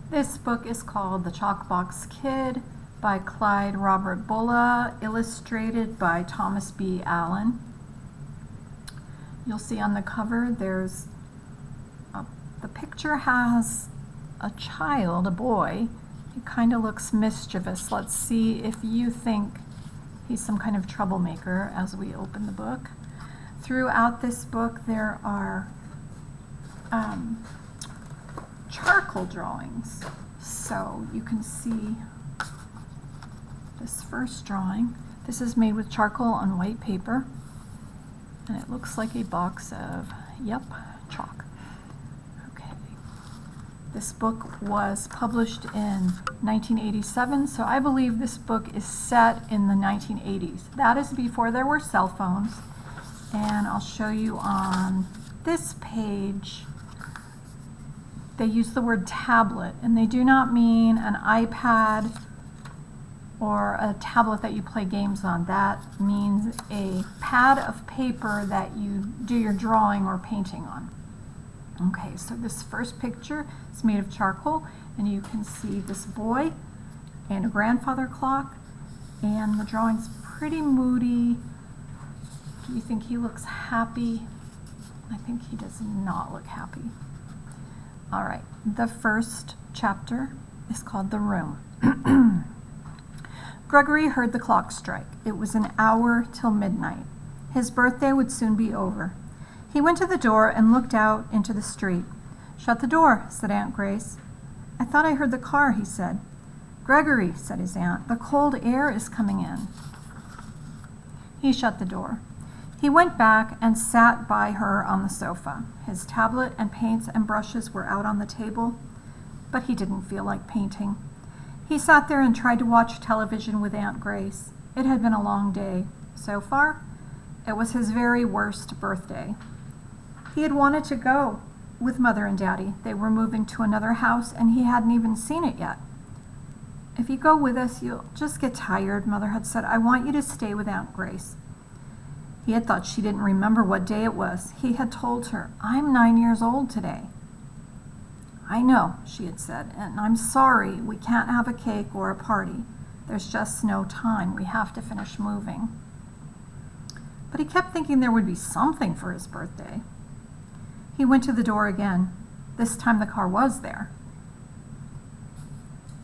This book is called The Chalkbox Kid by Clyde Robert Bulla, illustrated by Thomas B. Allen. You'll see on the cover the picture has a child, a boy. He kind of looks mischievous. Let's see if you think he's some kind of troublemaker as we open the book. Throughout this book there are charcoal drawings. So you can see this first drawing. This is made with charcoal on white paper, and it looks like a box of, chalk. Okay. This book was published in 1987, so I believe this book is set in the 1980s. That is before there were cell phones, and I'll show you on this page. They use the word tablet, and they do not mean an iPad or a tablet that you play games on. That means a pad of paper that you do your drawing or painting on. Okay, so this first picture is made of charcoal, and you can see this boy and a grandfather clock, and the drawing's pretty moody. Do you think he looks happy? I think he does not look happy. All right, the first chapter is called The Room. Gregory heard the clock strike. It was an hour till midnight. His birthday would soon be over. He went to the door and looked out into the street. "Shut the door," said Aunt Grace. "I thought I heard the car," he said. "Gregory," said his aunt, "the cold air is coming in." He shut the door. He went back and sat by her on the sofa. His tablet and paints and brushes were out on the table, but he didn't feel like painting. He sat there and tried to watch television with Aunt Grace. It had been a long day. So far, it was his very worst birthday. He had wanted to go with Mother and Daddy. They were moving to another house, and he hadn't even seen it yet. "If you go with us, you'll just get tired," Mother had said. "I want you to stay with Aunt Grace." He had thought she didn't remember what day it was. He had told her, "I'm 9 years old today." "I know," she had said, "and I'm sorry we can't have a cake or a party. There's just no time. We have to finish moving." But he kept thinking there would be something for his birthday. He went to the door again. This time the car was there.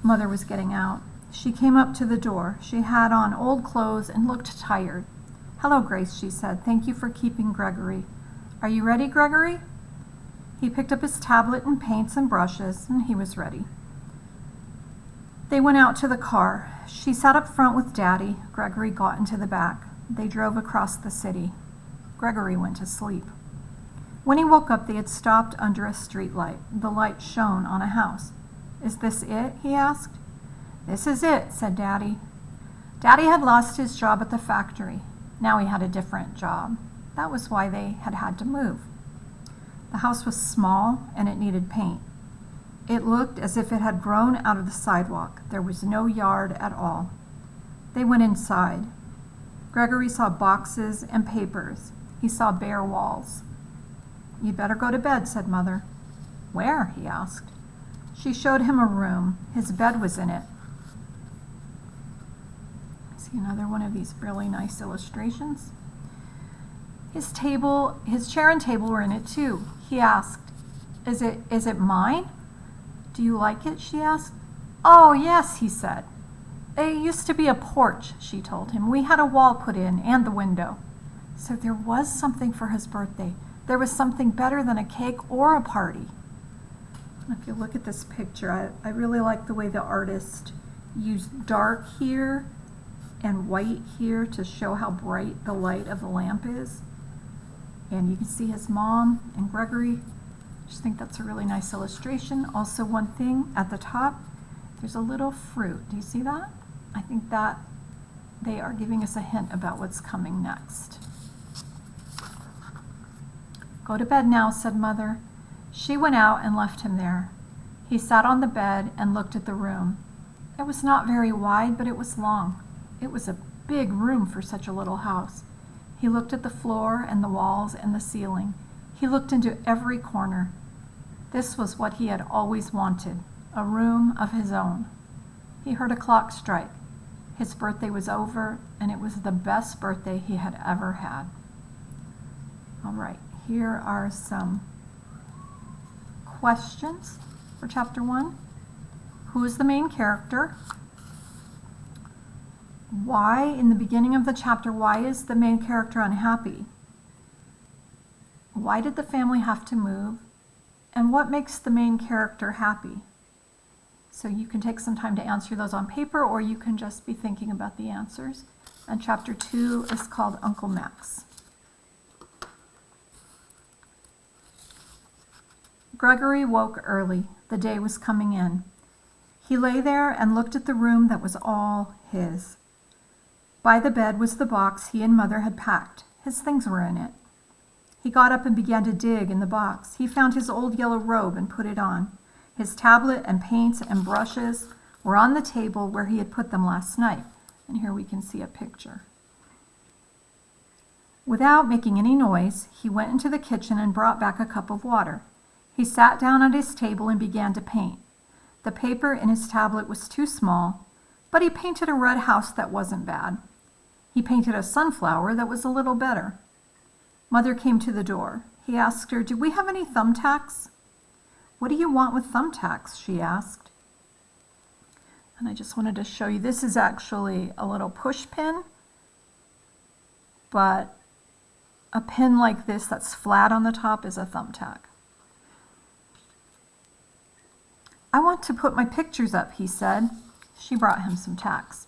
Mother was getting out. She came up to the door. She had on old clothes and looked tired. "Hello, Grace," she said. "Thank you for keeping Gregory. Are you ready, Gregory?" He picked up his tablet and paints and brushes, and he was ready. They went out to the car. She sat up front with Daddy. Gregory got into the back. They drove across the city. Gregory went to sleep. When he woke up, they had stopped under a street light. The light shone on a house. "Is this it?" he asked. "This is it," said Daddy. Daddy had lost his job at the factory. Now he had a different job. That was why they had had to move. The house was small and it needed paint. It looked as if it had grown out of the sidewalk. There was no yard at all. They went inside. Gregory saw boxes and papers. He saw bare walls. "You'd better go to bed," said Mother. "Where?" he asked. She showed him a room. His bed was in it. See another one of these really nice illustrations. His chair and table were in it too. He asked, Is it mine?" "Do you like it?" she asked. "Oh, yes," he said. "It used to be a porch," she told him. "We had a wall put in and the window." So there was something for his birthday. There was something better than a cake or a party. And if you look at this picture, I really like the way the artist used dark here and white here to show how bright the light of the lamp is. And you can see his mom and Gregory. I just think that's a really nice illustration. Also, one thing at the top, there's a little fruit. Do you see that? I think that they are giving us a hint about what's coming next. "Go to bed now," said Mother. She went out and left him there. He sat on the bed and looked at the room. It was not very wide, but it was long. It was a big room for such a little house. He looked at the floor and the walls and the ceiling. He looked into every corner. This was what he had always wanted. a room of his own. He heard a clock strike. His birthday was over, and it was the best birthday he had ever had. All right, here are some questions for chapter 1. Who is the main character? Why, in the beginning of the chapter, why is the main character unhappy? Why did the family have to move? And what makes the main character happy? So you can take some time to answer those on paper, or you can just be thinking about the answers. And chapter 2 is called Uncle Max. Gregory woke early. The day was coming in. He lay there and looked at the room that was all his. By the bed was the box he and Mother had packed. His things were in it. He got up and began to dig in the box. He found his old yellow robe and put it on. His tablet and paints and brushes were on the table where he had put them last night. And here we can see a picture. Without making any noise, he went into the kitchen and brought back a cup of water. He sat down at his table and began to paint. The paper in his tablet was too small, but he painted a red house that wasn't bad. He painted a sunflower that was a little better. Mother came to the door. He asked her, "Do we have any thumbtacks?" "What do you want with thumbtacks?" she asked. And I just wanted to show you, this is actually a little push pin, but a pin like this that's flat on the top is a thumbtack. "I want to put my pictures up," he said. She brought him some tacks.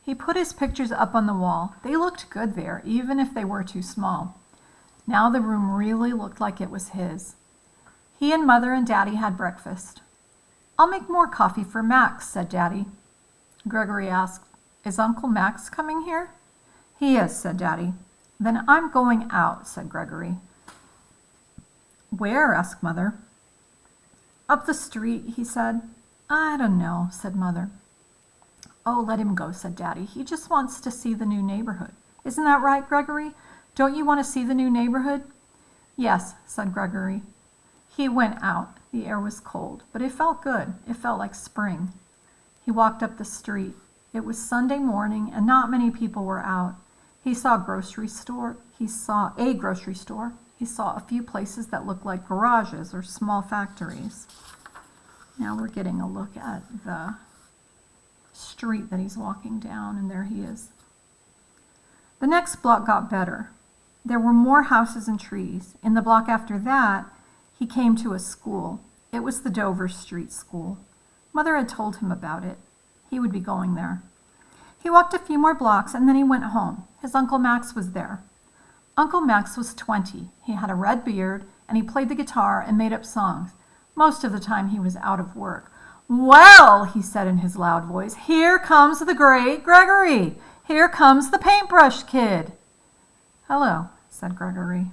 He put his pictures up on the wall. They looked good there, even if they were too small. Now the room really looked like it was his. He and Mother and Daddy had breakfast. "I'll make more coffee for Max," said Daddy. Gregory asked, "Is Uncle Max coming here?" "He is," said Daddy. "Then I'm going out," said Gregory. "Where?" asked Mother. "Up the street," he said. "I don't know," said Mother. "Oh, let him go," said Daddy. "He just wants to see the new neighborhood. Isn't that right, Gregory? Don't you want to see the new neighborhood?" "Yes," said Gregory. He went out. The air was cold, but it felt good. It felt like spring. He walked up the street. It was Sunday morning, and not many people were out. He saw a grocery store. He saw a few places that looked like garages or small factories. Now we're getting a look at the street that he's walking down, and there he is. The next block got better. There were more houses and trees. In the block after that, he came to a school. It was the Dover Street School. Mother had told him about it. He would be going there. He walked a few more blocks, and then he went home. His Uncle Max was there. Uncle Max was 20. He had a red beard, and he played the guitar and made up songs. Most of the time he was out of work. "Well," he said in his loud voice, "here comes the great Gregory. Here comes the paintbrush kid." "Hello," said Gregory.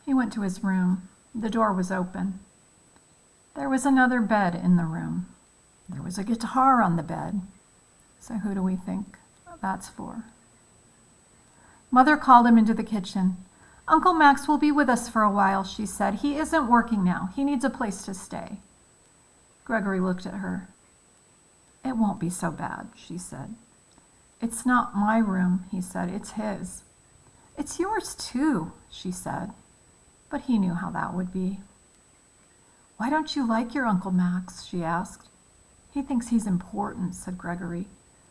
He went to his room. The door was open. There was another bed in the room. There was a guitar on the bed. So who do we think that's for? Mother called him into the kitchen. "Uncle Max will be with us for a while," she said. "He isn't working now. He needs a place to stay." Gregory looked at her. "It won't be so bad," she said. "It's not my room," he said. "It's his." "It's yours too," she said. But he knew how that would be. "Why don't you like your Uncle Max?" she asked. "He thinks he's important," said Gregory.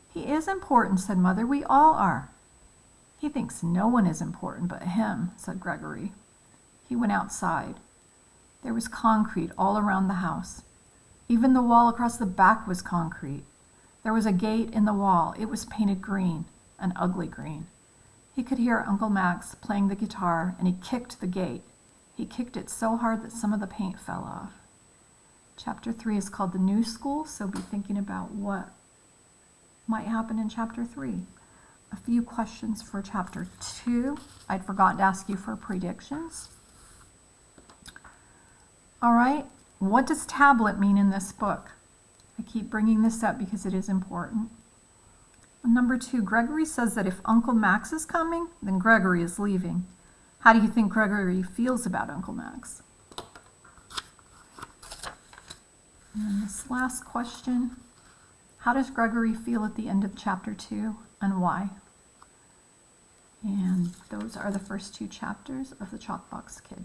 "He is important," said Mother. "We all are." "He thinks no one is important but him," said Gregory. He went outside. There was concrete all around the house. Even the wall across the back was concrete. There was a gate in the wall. It was painted green, an ugly green. He could hear Uncle Max playing the guitar, and he kicked the gate. He kicked it so hard that some of the paint fell off. Chapter 3 is called The New School, so be thinking about what might happen in Chapter 3. A few questions for Chapter 2. I'd forgotten to ask you for predictions. All right, what does tablet mean in this book? I keep bringing this up because it is important. Number 2, Gregory says that if Uncle Max is coming, then Gregory is leaving. How do you think Gregory feels about Uncle Max? And this last question, how does Gregory feel at the end of chapter 2 and why? And those are the first 2 chapters of the ChalkBox Kid.